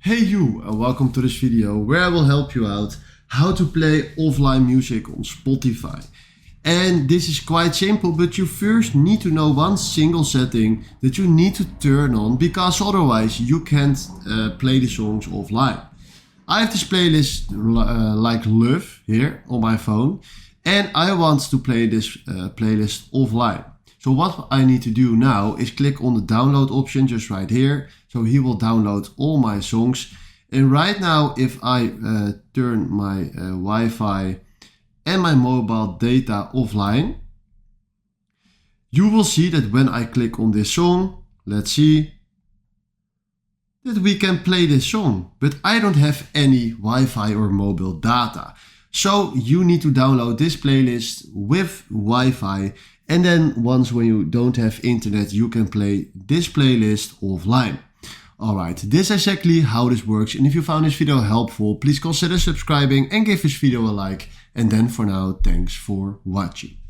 Hey you, and welcome to this video where I will help you out how to play offline music on Spotify. And this is quite simple, but you first need to know one single setting that you need to turn on, because otherwise you can't play the songs offline. I have this playlist like Love here on my phone, and I want to play this playlist offline. So what I need to do now is click on the download option just right here. So he will download all my songs. And right now, if I turn my Wi-Fi and my mobile data offline, you will see that when I click on this song, let's see, that we can play this song, but I don't have any Wi-Fi or mobile data. So you need to download this playlist with Wi-Fi, and then once when you don't have internet, you can play this playlist offline. Alright, this is exactly how this works, and if you found this video helpful, please consider subscribing and give this video a like. And then for now, thanks for watching.